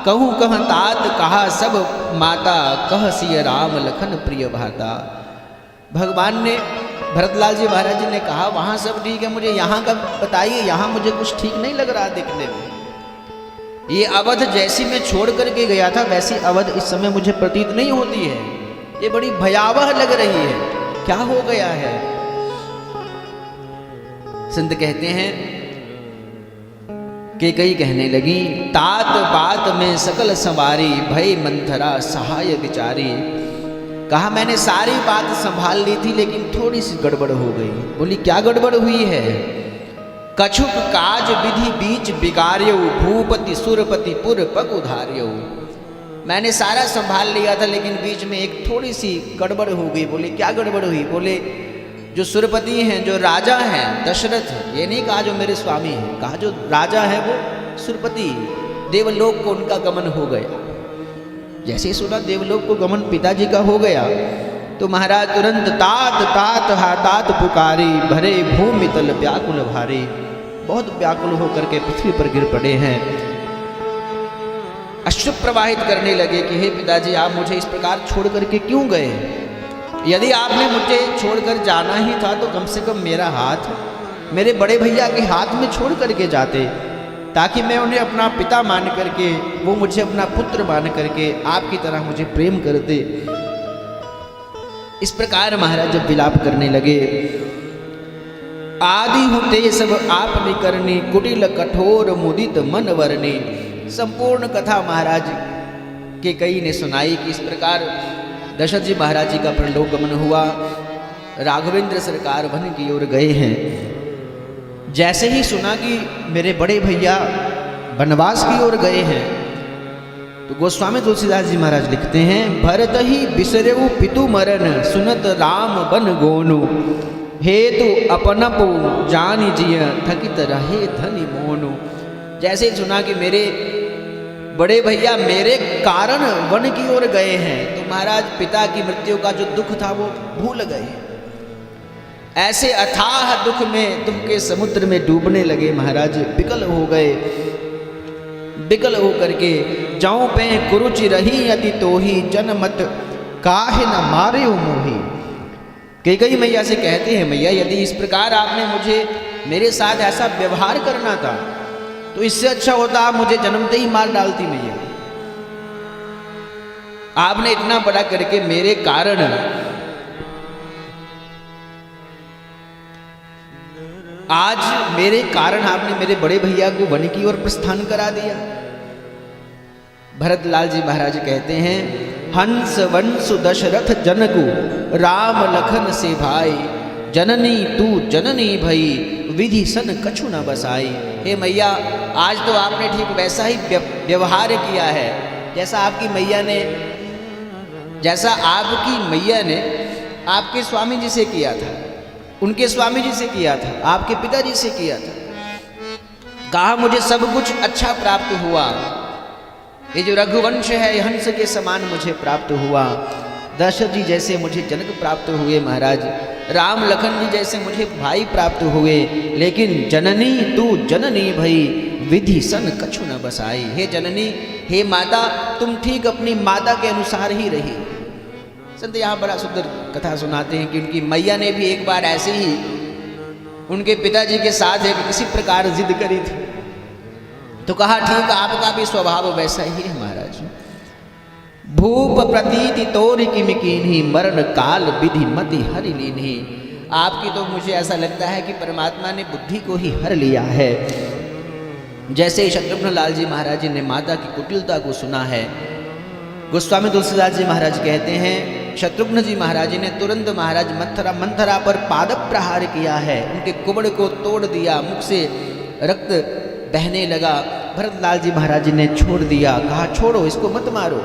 कहूँ कह तात कहा सब माता, कह सिय राम लखन प्रिय भाता। भगवान ने भरतलाल जी महाराज जी ने कहा वहाँ सब ठीक है, मुझे यहाँ का बताइए, यहाँ मुझे कुछ ठीक नहीं लग रहा दिखने में। ये अवध जैसी मैं छोड़ करके गया था वैसी अवध इस समय मुझे प्रतीत नहीं होती है, ये बड़ी भयावह लग रही है, क्या हो गया है। संत कहते हैं कि कई कहने लगी, तात बात में सकल संवारी, भय मंथरा सहाय विचारी। कहा मैंने सारी बात संभाल ली थी लेकिन थोड़ी सी गड़बड़ हो गई। बोली क्या गड़बड़ हुई है। कछुक काज विधि बीच बिगार्यो, भूपति सुरपति पुर पग उधार्यो। मैंने सारा संभाल लिया था लेकिन बीच में एक थोड़ी सी गड़बड़ हो गई। बोले क्या गड़बड़ हुई। बोले जो सुरपति हैं, जो राजा हैं दशरथ, ये नहीं कहा जो मेरे स्वामी हैं, कहा जो राजा है वो सुरपति, देवलोक को उनका गमन हो गया। जैसे ही सुना देवलोक को गमन पिताजी का हो गया तो महाराज तुरंत तात तात हातात पुकारी, भरे भूमि तल व्याकुल भारी। बहुत व्याकुल होकर के पृथ्वी पर गिर पड़े हैं, अश्रु प्रवाहित करने लगे कि हे पिताजी आप मुझे इस प्रकार छोड़ करके क्यों गए। यदि आपने मुझे छोड़कर जाना ही था तो कम से कम मेरा हाथ मेरे बड़े भैया के हाथ में छोड़ करके जाते, ताकि मैं उन्हें अपना पिता मान करके, वो मुझे अपना पुत्र मान करके आपकी तरह मुझे प्रेम करते। इस प्रकार महाराज जब विलाप करने लगे, आदि होते सब आपने करनी, कुटिल कठोर मुदित मन वरनी। संपूर्ण कथा महाराज के कई ने सुनाई कि इस प्रकार दशरथ जी महाराज जी का परलोक गमन हुआ, राघवेंद्र सरकार वन की ओर गए हैं। जैसे ही सुना कि मेरे बड़े भैया वनवास की ओर गए हैं तो गोस्वामी तुलसीदास जी महाराज लिखते हैं, भरत ही बिसरेऊ पितु मरण, सुनत राम बन गोनु, हेतु अपनपु जानी जिय, थकित रहे धनि मोनु। जैसे ही सुना कि मेरे बड़े भैया मेरे कारण वन की ओर गए हैं तो महाराज पिता की मृत्यु का जो दुख था वो भूल गए। ऐसे अथाह दुख में, दुख के समुद्र में डूबने लगे महाराज, विकल हो गए। विकल हो करके जाऊं पे कुरुचि रही अति तोही, जनमत काहे न मारे मोही। कई मैया से कहते हैं मैया यदि इस प्रकार आपने मुझे मेरे साथ ऐसा व्यवहार करना था तो इससे अच्छा होता आप मुझे जन्मते ही मार डालती मैया। आपने इतना बड़ा करके मेरे कारण आज मेरे कारण आपने मेरे बड़े भैया को वन की ओर प्रस्थान करा दिया। भरतलाल जी महाराज कहते हैं, हंस वंशु दशरथ जनकु, राम लखन से भाई, जननी तू जननी भई, विधि सन कछु न बसाई। हे मैया आज तो आपने ठीक वैसा ही व्यवहार किया है जैसा आपकी मैया ने आपके स्वामी जी से किया था, उनके स्वामी जी से किया था, आपके पिताजी से किया था। कहा मुझे सब कुछ अच्छा प्राप्त हुआ, ये जो रघुवंश है हंस के समान मुझे प्राप्त हुआ। दशरथ जी जैसे मुझे जनक प्राप्त हुए महाराज, राम लखन जी जैसे मुझे भाई प्राप्त हुए, लेकिन जननी तू जननी भई, विधि सन कछु न बसाई। हे जननी, हे माता, तुम ठीक अपनी माता के अनुसार ही रही। संत यहाँ बड़ा सुंदर कथा सुनाते हैं कि उनकी मैया ने भी एक बार ऐसे ही उनके पिताजी के साथ एक किसी प्रकार जिद करी थी, तो कहा ठीक आपका भी स्वभाव वैसा ही है महाराज। भूप प्रतीति तोरी की मिकीन्ही, मरण काल विधि मति हरि लीन्ही। आपकी तो मुझे ऐसा लगता है कि परमात्मा ने बुद्धि को ही हर लिया है। जैसे शत्रुघ्न लाल जी महाराज जी ने माता की कुटिलता को सुना है, गोस्वामी तुलसीदास जी महाराज कहते हैं शत्रुघ्न जी महाराज जी ने तुरंत महाराज मंथरा पर पाद प्रहार किया है, उनके कुबड़ को तोड़ दिया, मुख से रक्त बहने लगा। भरतलाल जी महाराज जी ने छोड़ दिया, कहा छोड़ो इसको मत मारो।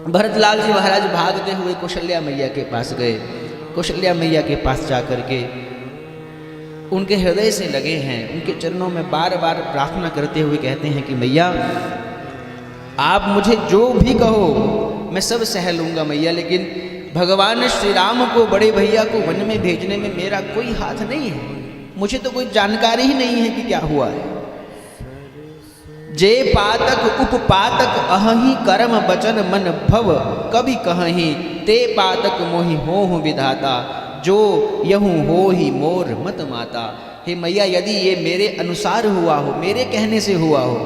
भरतलाल जी महाराज भागते हुए कौशल्या मैया के पास गए। कौशल्या मैया के पास जाकर के उनके हृदय से लगे हैं, उनके चरणों में बार बार प्रार्थना करते हुए कहते हैं कि मैया आप मुझे जो भी कहो मैं सब सह लूँगा मैया, लेकिन भगवान श्री राम को, बड़े भैया को वन में भेजने में मेरा कोई हाथ नहीं है, मुझे तो कोई जानकारी ही नहीं है कि क्या हुआ है। जे पातक उपपातक अहहि कर्म बचन मन भव कवि कहहि ते पातक मोहि होहु विधाता जो यहूँ हो ही मोर मत माता। हे मैया, यदि ये मेरे अनुसार हुआ हो, मेरे कहने से हुआ हो,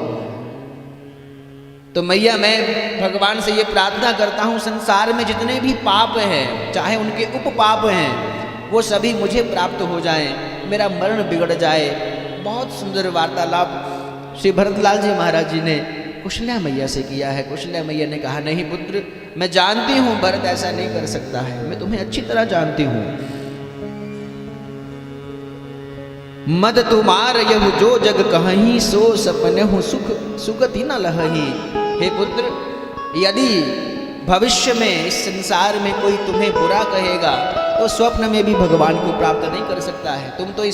तो मैया मैं भगवान से ये प्रार्थना करता हूँ, संसार में जितने भी पाप हैं, चाहे उनके उपपाप हैं, वो सभी मुझे प्राप्त हो जाएं, मेरा मरण बिगड़ जाए। बहुत सुंदर वार्तालाप श्री भरतलाल जी महाराज जी ने कुशल्या मैया से किया है। कुशल्या मैया ने कहा, नहीं पुत्र, मैं जानती हूँ भरत ऐसा नहीं कर सकता है, मैं तुम्हें अच्छी तरह जानती हूँ। मद तुमार यहु जो जग कहहीं सो सपनहु सुख सुगति न लहहीं। हे पुत्र, यदि भविष्य में इस संसार में कोई तुम्हें बुरा कहेगा तो स्वप्न में भी भगवान को प्राप्त नहीं कर सकता है। तुम तो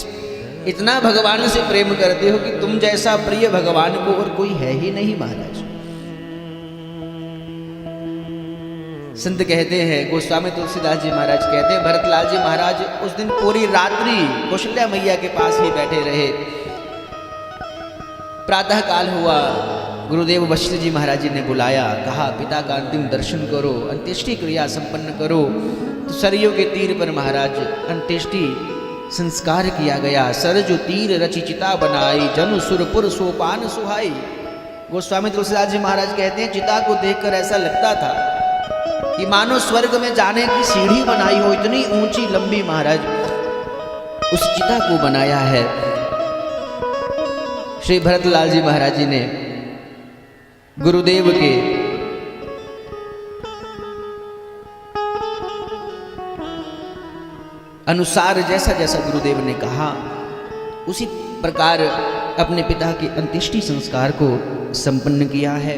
इतना भगवान से प्रेम करते हो कि तुम जैसा प्रिय भगवान को और कोई है ही नहीं महाराज। संत कहते हैं, गोस्वामी तुलसीदास जी महाराज कहते हैं, भरतलाल जी महाराज उस दिन पूरी रात्रि कौशल्या मैया के पास ही बैठे रहे। प्रातः काल हुआ, गुरुदेव वशिष्ठ जी महाराज जी ने बुलाया, कहा पिता का अंतिम दर्शन करो, अंत्येष्टि क्रिया संपन्न करो। तो सरयू के तीर पर महाराज अंत्येष्टि संस्कार किया गया। सरजु तीर रचि चिता बनाई, जनु सुरपुर सोपान सुहाई। गोस्वामी तुलसीदास जी महाराज कहते हैं, चिता को देखकर ऐसा लगता था कि मानो स्वर्ग में जाने की सीढ़ी बनाई हो, इतनी ऊंची लंबी महाराज उस चिता को बनाया है। श्री भरतलाल जी महाराज जी ने गुरुदेव के अनुसार जैसा जैसा गुरुदेव ने कहा उसी प्रकार अपने पिता के अंत्येष्टि संस्कार को संपन्न किया है।